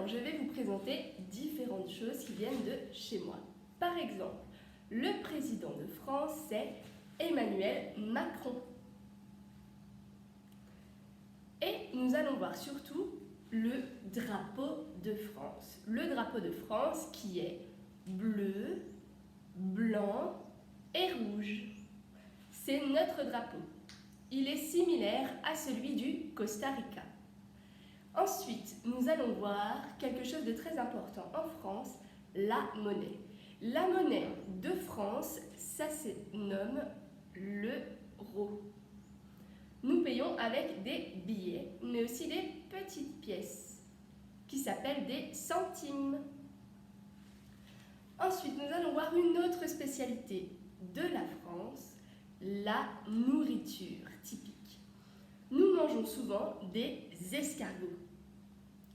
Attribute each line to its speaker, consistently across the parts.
Speaker 1: Alors, je vais vous présenter différentes choses qui viennent de chez moi. Par exemple, le président de France, c'est Emmanuel Macron. Et nous allons voir surtout le drapeau de France. Le drapeau de France qui est bleu, blanc et rouge. C'est notre drapeau. Il est similaire à celui du Costa Rica. Ensuite, nous allons voir quelque chose de très important en France, la monnaie. La monnaie de France, ça se nomme l'euro. Nous payons avec des billets, mais aussi des petites pièces qui s'appellent des centimes. Ensuite, nous allons voir une autre spécialité de la France, la nourriture typique. Nous mangeons souvent des escargots,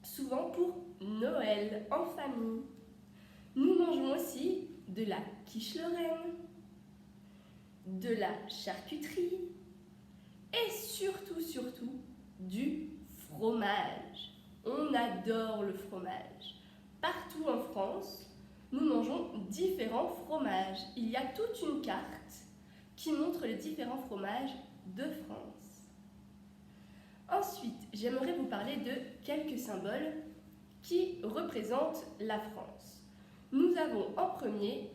Speaker 1: souvent pour Noël en famille. Nous mangeons aussi de la quiche lorraine, de la charcuterie et surtout du fromage. On adore le fromage. Partout en France, nous mangeons différents fromages. Il y a toute une carte qui montre les différents fromages de France. Ensuite, j'aimerais vous parler de quelques symboles qui représentent la France. Nous avons en premier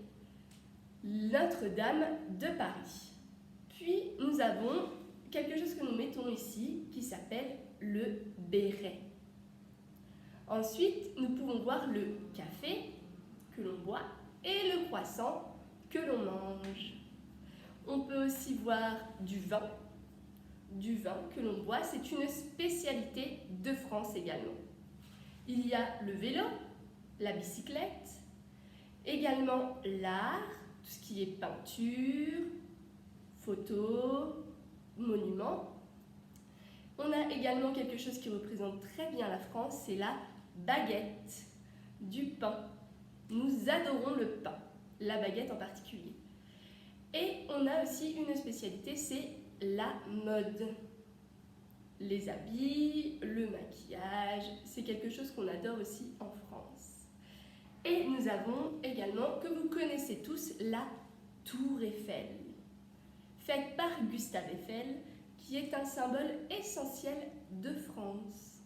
Speaker 1: Notre-Dame de Paris. Puis nous avons quelque chose que nous mettons ici qui s'appelle le béret. Ensuite, nous pouvons voir le café que l'on boit et le croissant que l'on mange. On peut aussi voir du vin que l'on boit. C'est une spécialité de France également. Il y a le vélo, la bicyclette, également l'art, tout ce qui est peinture, photos, monuments. On a également quelque chose qui représente très bien la France, c'est la baguette, du pain. Nous adorons le pain, la baguette en particulier. Et on a aussi une spécialité, c'est la mode. Les habits, le maquillage, c'est quelque chose qu'on adore aussi en France. Et nous avons également, que vous connaissez tous, la Tour Eiffel, faite par Gustave Eiffel, qui est un symbole essentiel de France.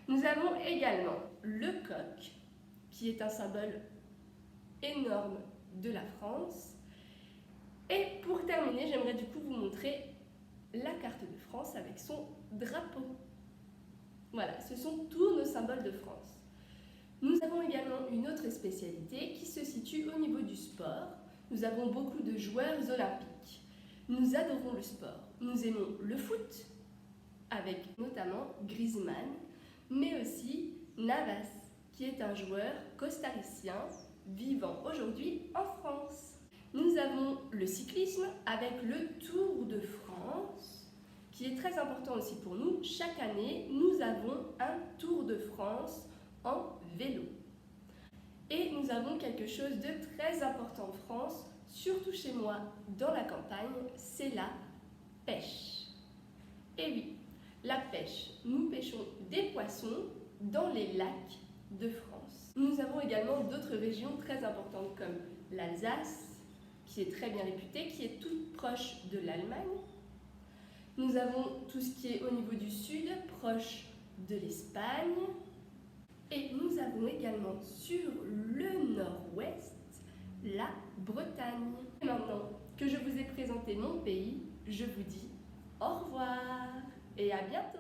Speaker 1: Nous avons également le coq, qui est un symbole énorme de la France. Et pour terminer, j'aimerais du coup vous montrer la carte de France avec son drapeau. Voilà, ce sont tous nos symboles de France. Nous avons également une autre spécialité qui se situe au niveau du sport. Nous avons beaucoup de joueurs olympiques. Nous adorons le sport. Nous aimons le foot, avec notamment Griezmann, mais aussi Navas, qui est un joueur costaricien vivant aujourd'hui en France. Nous avons le cyclisme avec le Tour de France, qui est très important aussi pour nous. Chaque année, nous avons un Tour de France en vélo. Et nous avons quelque chose de très important en France, surtout chez moi, dans la campagne, c'est la pêche. Et oui, la pêche, nous pêchons des poissons dans les lacs de France. Nous avons également d'autres régions très importantes comme l'Alsace, qui est très bien réputée, qui est toute proche de l'Allemagne. Nous avons tout ce qui est au niveau du sud, proche de l'Espagne. Et nous avons également sur le nord-ouest, la Bretagne. Et maintenant que je vous ai présenté mon pays, je vous dis au revoir et à bientôt.